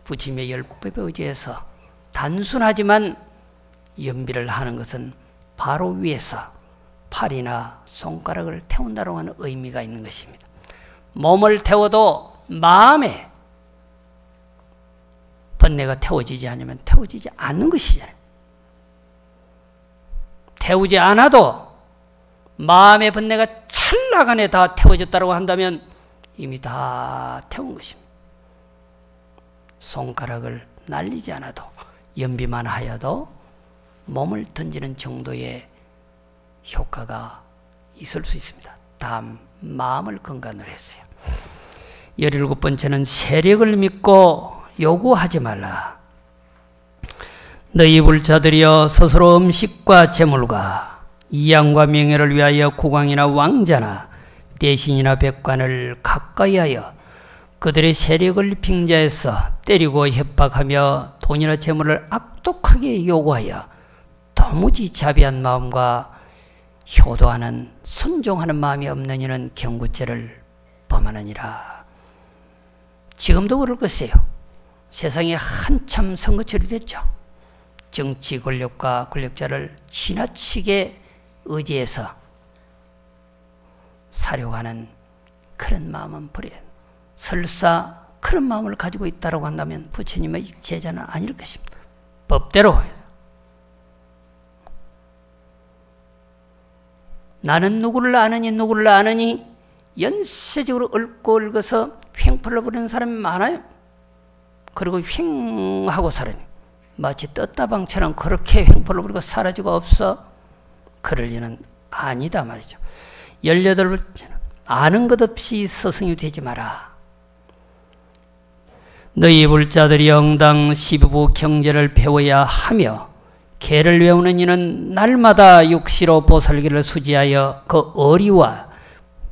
부처님의 열법에 의지해서 단순하지만 연비를 하는 것은 바로 위에서 팔이나 손가락을 태운다고 하는 의미가 있는 것입니다. 몸을 태워도 마음에 번뇌가 태워지지 않으면 태워지지 않는 것이잖아요. 태우지 않아도 마음의 번뇌가 찰나간에 다 태워졌다고 한다면 이미 다 태운 것입니다. 손가락을 날리지 않아도 연비만 하여도 몸을 던지는 정도의 효과가 있을 수 있습니다. 다음 마음을 건강을 했어요. 17번째는 세력을 믿고 요구하지 말라. 너희 불자들이여 스스로 음식과 재물과 이양과 명예를 위하여 국왕이나 왕자나 대신이나 백관을 가까이 하여 그들의 세력을 빙자해서 때리고 협박하며 돈이나 재물을 악독하게 요구하여 도무지 자비한 마음과 효도하는 순종하는 마음이 없는 이는 경구죄를 범하느니라. 지금도 그럴 것이에요. 세상에 한참 선거철이 됐죠. 정치 권력과 권력자를 지나치게 의지해서 사려고 하는 그런 마음은 버려야 해요. 설사 그런 마음을 가지고 있다고 한다면 부처님의 제자는 아닐 것입니다. 법대로 나는 누구를 아느니 연쇄적으로 얽고 얽어서 횡포를 부리는 사람이 많아요. 그리고 횡하고 살아요. 마치 떴다방처럼 그렇게 횡포를 부리고 사라지고 없어. 그럴 리는 아니다 말이죠. 18번째는 아는 것 없이 스승이 되지 마라. 너희 불자들이 영당 12부 경제를 배워야 하며 계를 외우는 이는 날마다 육시로 보살기를 수지하여 그 어리와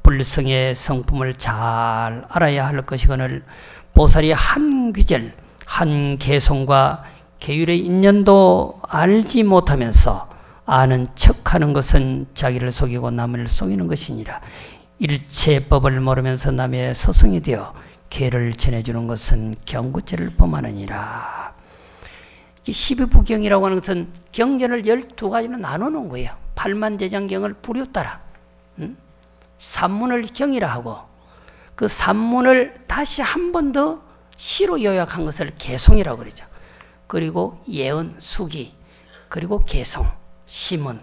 불성의 성품을 잘 알아야 할 것이거늘 보살이 한 귀절 한 개성과 계율의 인연도 알지 못하면서 아는 척하는 것은 자기를 속이고 남을 속이는 것이니라. 일체법을 모르면서 남의 스승이 되어 계를 전해주는 것은 경구죄를 범하느니라. 12부경이라고 하는 것은 경전을 12가지로 나눠놓은 거예요. 팔만대장경을 부류 따라 산문을 경이라 하고 그 산문을 다시 한 번 더 시로 요약한 것을 개송이라고 그러죠. 그리고 예언, 수기, 그리고 개송, 시문.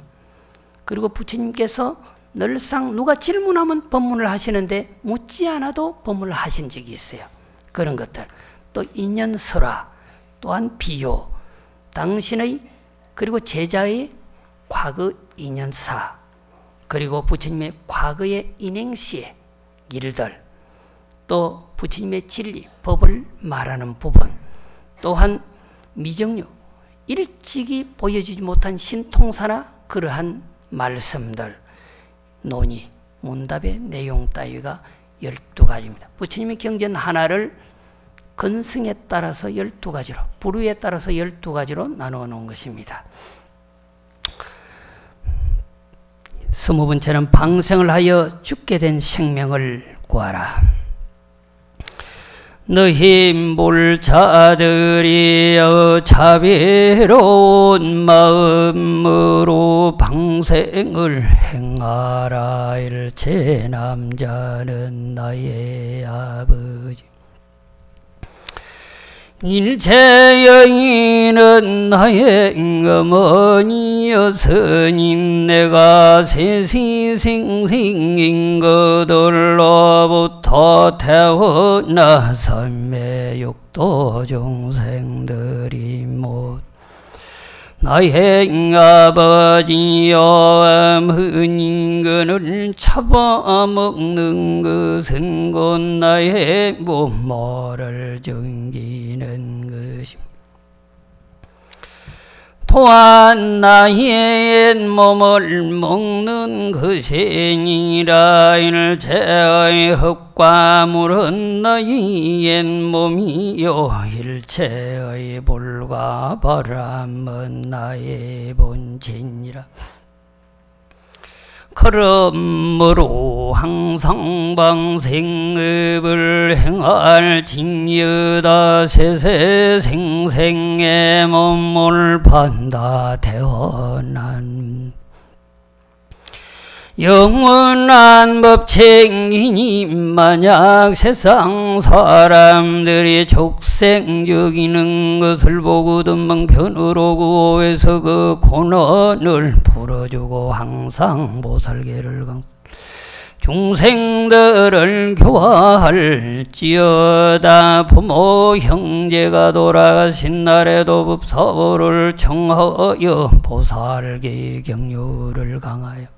그리고 부처님께서 늘상 누가 질문하면 법문을 하시는데 묻지 않아도 법문을 하신 적이 있어요. 그런 것들. 또 인연설화, 또한 비유, 당신의 그리고 제자의 과거 인연사, 그리고 부처님의 과거의 인행시의 일들, 또 부처님의 진리, 법을 말하는 부분, 또한 미정류, 일찍이 보여주지 못한 신통사나 그러한 말씀들, 논의, 문답의 내용 따위가 12가지입니다. 부처님의 경전 하나를 근성에 따라서 12가지로, 부류에 따라서 12가지로 나누어 놓은 것입니다. 20번째는 방생을 하여 죽게 된 생명을 구하라. 너희 불자들이여 자비로운 마음으로 방생을 행하라. 일체 남자는 나의 아버지, 일체 여인은 나의 어머니였으니 내가 세시생생인 그들로부터 태어나서 매육도 중생들이 못 나의 아버지여 어머니 그를 잡아먹는 것은 곧 나의 부모를 죽이는 것임. 또한 나의 몸을 먹는 것이니라. 일체의 흙과 물은 나의 몸이요 일체의 불과 바람은 나의 본체니라. 그러므로 항상 방생업을 행할 진여다 세세생생의 몸을 판다 태어난 영원한 법책이니 만약 세상 사람들이 족생 죽이는 것을 보고 덤방편으로 구호해서 그 고난을 풀어주고 항상 보살계를 중생들을 교화할지어다. 부모 형제가 돌아가신 날에도 법사보를 청하여 보살계 경륜을 강하여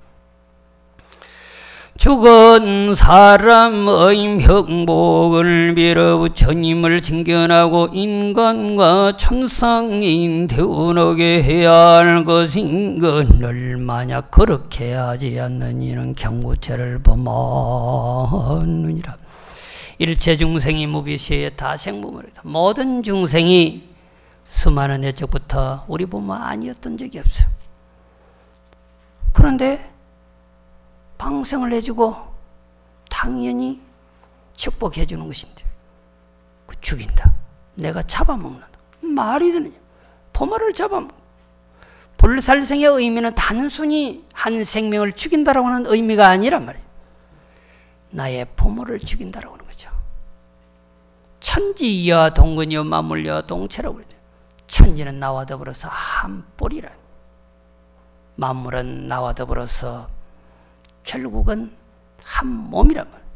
죽은 사람의 명복을 빌어 부처님을 징견하고 인간과 천상인 태어나게 해야 할 것인걸 만약 그렇게 하지 않는 이는 경구체를 범하느니라. 일체 중생이 무비시에 다생부모이다. 모든 중생이 수많은 예적부터 우리 부모 아니었던 적이 없어요. 그런데 방생을 해주고 당연히 축복해 주는 것인데 그 죽인다. 내가 잡아먹는다. 말이 되느냐. 부모를 잡아먹는다. 불살생의 의미는 단순히 한 생명을 죽인다라고 하는 의미가 아니란 말이에요. 나의 부모를 죽인다라고 하는 거죠. 천지이와 동근이와 만물이와 동체라고 그러죠. 천지는 나와 더불어서 한 뿌리라. 만물은 나와 더불어서 결국은 한 몸이란 말이에요.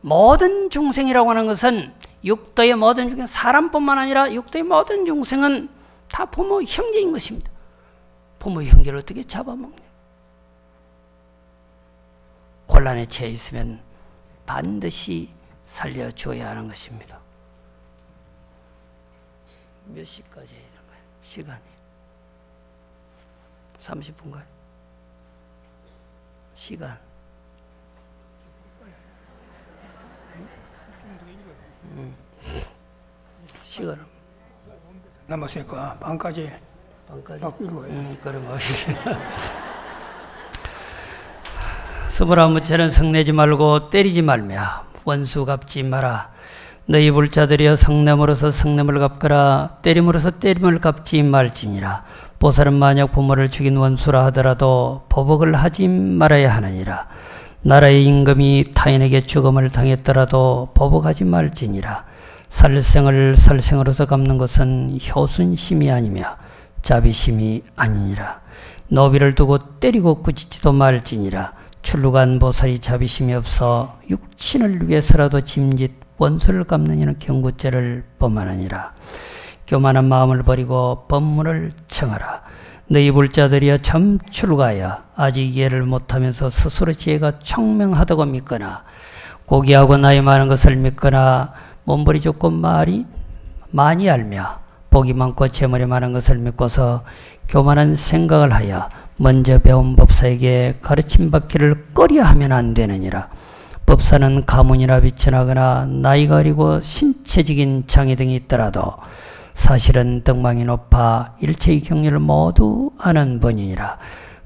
모든 중생이라고 하는 것은 육도의 모든 중생, 사람뿐만 아니라 육도의 모든 중생은 다 부모 형제인 것입니다. 부모 형제를 어떻게 잡아먹냐. 곤란에 처해 있으면 반드시 살려줘야 하는 것입니다. 몇 시까지 해야 되는가요? 시간이 30분가요? 시간. 시간. 남았으니까 반까지. 그럼 스물아무째는 성내지 말고 때리지 말며 원수 갚지 마라. 너희 불자들이여 성냄으로서 성냄을 갚거라. 때림으로서 때림을 갚지 말지니라. 보살은 만약 부모를 죽인 원수라 하더라도 보복을 하지 말아야 하느니라. 나라의 임금이 타인에게 죽음을 당했더라도 보복하지 말지니라. 살생을 살생으로서 갚는 것은 효순심이 아니며 자비심이 아니니라. 노비를 두고 때리고 꾸짖지도 말지니라. 출루간 보살이 자비심이 없어 육친을 위해서라도 짐짓 원수를 갚는 이는 경구죄를 범하느니라. 교만한 마음을 버리고 법문을 청하라. 너희 불자들이여 점출가여 아직 이해를 못하면서 스스로 지혜가 총명하다고 믿거나 고귀하고 나이 많은 것을 믿거나 몸부리 좋고 말이 많이 알며 복이 많고 재물이 많은 것을 믿고서 교만한 생각을 하여 먼저 배운 법사에게 가르침받기를 꺼려하면 안 되느니라. 법사는 가문이나 비천하거나 나이가 어리고 신체적인 장애 등이 있더라도 사실은 덕망이 높아 일체의 경륜을 모두 아는 본인이라.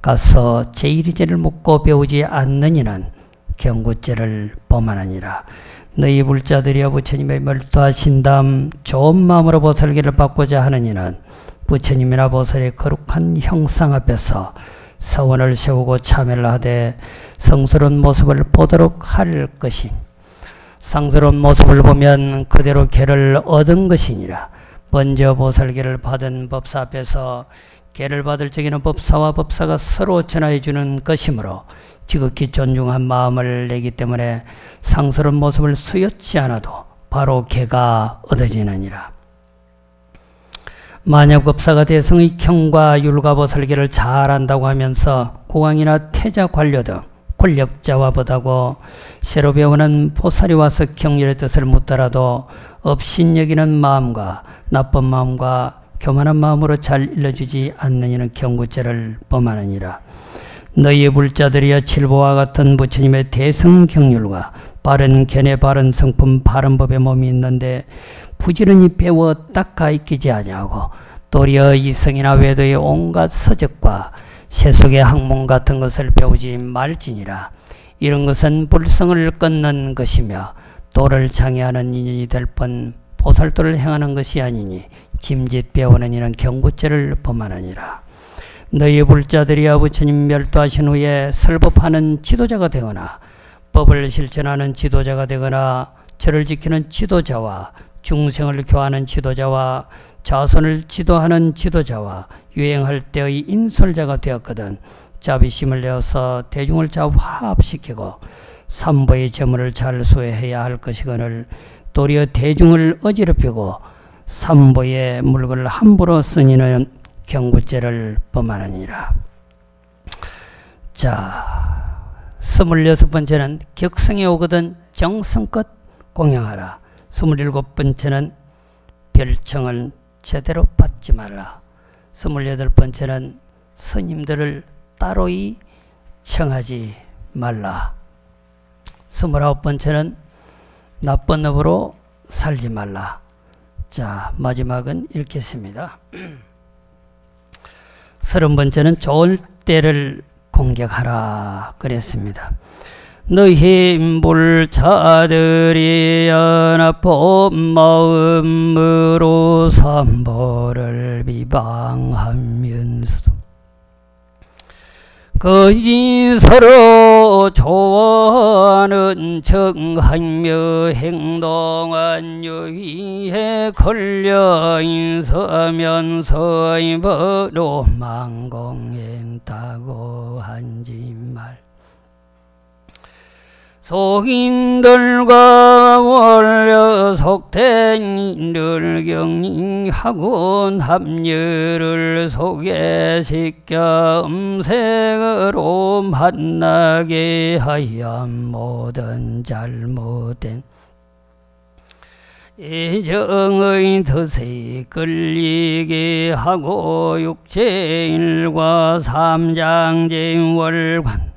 가서 제1위제를 묻고 배우지 않는 이는 경구죄를 범하느니라. 너희 불자들이여 부처님의 몰두하신 다음 좋은 마음으로 보살기를 받고자 하는 이는 부처님이나 보살의 거룩한 형상 앞에서 서원을 세우고 참회를 하되 성스러운 모습을 보도록 할 것이 상스러운 모습을 보면 그대로 계를 얻은 것이니라. 먼저 보살계를 받은 법사 앞에서 계를 받을 적에는 법사와 법사가 서로 전하해 주는 것이므로 지극히 존중한 마음을 내기 때문에 상스러운 모습을 수여치 않아도 바로 계가 얻어지느니라. 만약 법사가 대성의 경과 율가보살계를 잘한다고 하면서 국왕이나 태자 관료 등 권력자와 보다고 새로 배우는 보살이 와서 경륜의 뜻을 묻더라도 업신여기는 마음과 나쁜 마음과 교만한 마음으로 잘 일러주지 않는 이는 경구죄를 범하느니라. 너희의 불자들이여 칠보와 같은 부처님의 대성경률과 바른 견해 바른 성품 바른 법의 몸이 있는데 부지런히 배워 닦아 익히지 아니하고 도리어 이성이나 외도의 온갖 서적과 세속의 학문 같은 것을 배우지 말지니라. 이런 것은 불성을 끊는 것이며 도를 장애하는 인연이 될 뿐 보살도를 행하는 것이 아니니 짐짓 배우는 이는 경구죄를 범하느니라. 너희 불자들이여 부처님 멸도하신 후에 설법하는 지도자가 되거나 법을 실천하는 지도자가 되거나 절을 지키는 지도자와 중생을 교하는 지도자와 자손을 지도하는 지도자와 유행할 때의 인솔자가 되었거든 자비심을 내어서 대중을 화합시키고 삼보의 재물을 잘 수행해야 할 것이거늘 도리어 대중을 어지럽히고 삼보의 물건을 함부로 쓰니는 경구죄를 범하느니라. 자, 26번째는 격성이 오거든 정성껏 공양하라. 27번째는 별청을 제대로 받지 말라. 28번째는 스님들을 따로이 청하지 말라. 29번째는 나쁜 업으로 살지 말라. 자, 마지막은 읽겠습니다. 30번째는 좋을 때를 공격하라 그랬습니다. 너희 물자들이 연합한 마음으로 삼보를 비방하면서도 거짓 서로 좋아하는 정하며 행동한 유의에 걸려 인서면서 입으로 망공했다고 한지 말. 속인들과 원려 속된 이를 경리하고 합류를 소개시켜 음색으로 만나게 하여 모든 잘못된 애정의 덫에 끌리게 하고 육체일과 삼장제월관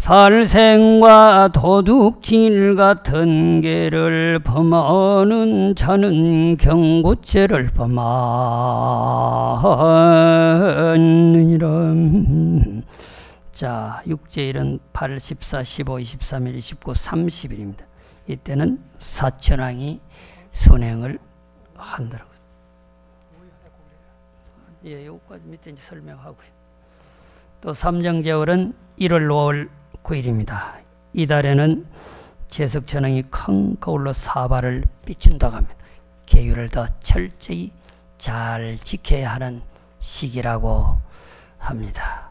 살생과 도둑질 같은 죄를 범하는 자는 경고죄를 범하느니라. 자, 육제일은 8, 14, 15, 23일, 29, 30일입니다. 이때는 사천왕이 순행을 한다고요. 예, 여기까지 밑에 이제 설명하고요. 또 삼정제월은 1월 5월 9일입니다. 이달에는 제석천왕이 큰 거울로 사발을 비춘다고 합니다. 계율을 더 철저히 잘 지켜야 하는 시기라고 합니다.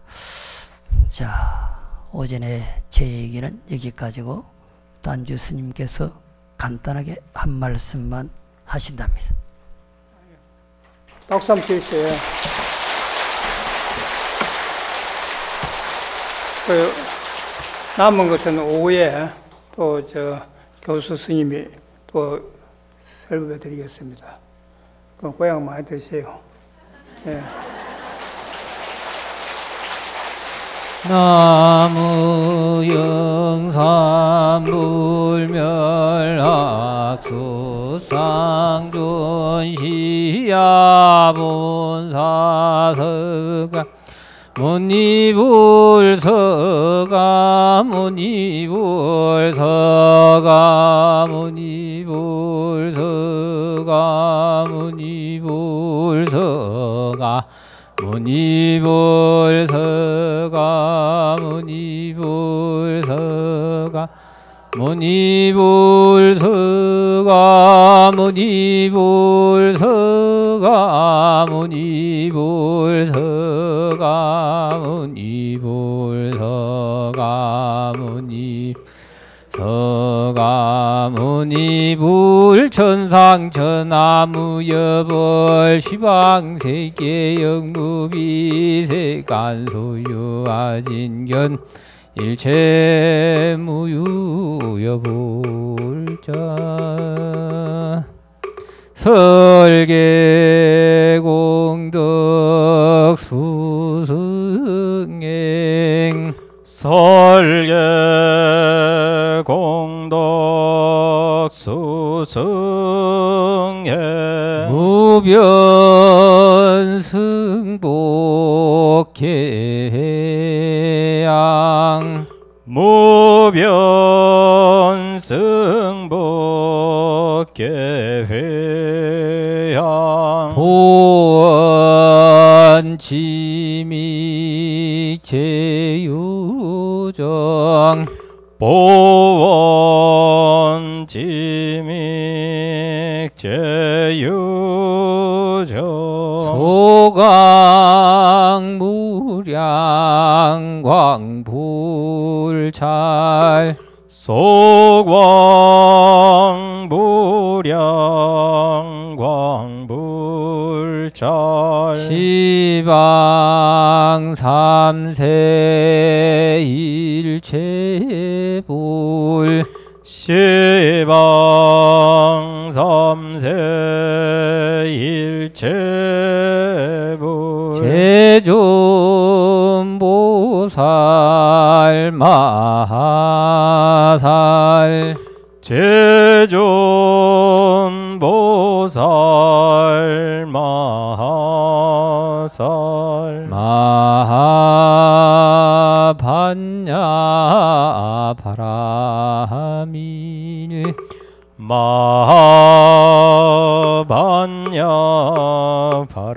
자, 오전에 제 얘기는 여기까지고 단주 스님께서 간단하게 한 말씀만 하신답니다. 박수 한번 치세요. 남은 것은 오후에 또 교수 스님이 또 설법해 드리겠습니다. 그럼 고향 많이 드세요. 예. 나무 영삼불멸학수상존시야본사서가 무니불서가 무니불서가 무니불서가 무니불서가 무니불서가 무니불서가 무니불서가 무니불서가 무니불서가 무니불서가 무니서가 무니불천상천하무여벌 시방세계 영무비세간소유아진견 일체무유여불자 설계공덕 수승행 설계공덕 수승행 무변승복해양 무변승복해양 보원지믹제유정 보원지믹제유정 소강무 소광불찰 소광불량 시방 삼세 일체불 시방 삼세 일체불 제존보살 마하살 제존보살 마하살 마하반야 바라밀 마하반야 바라밀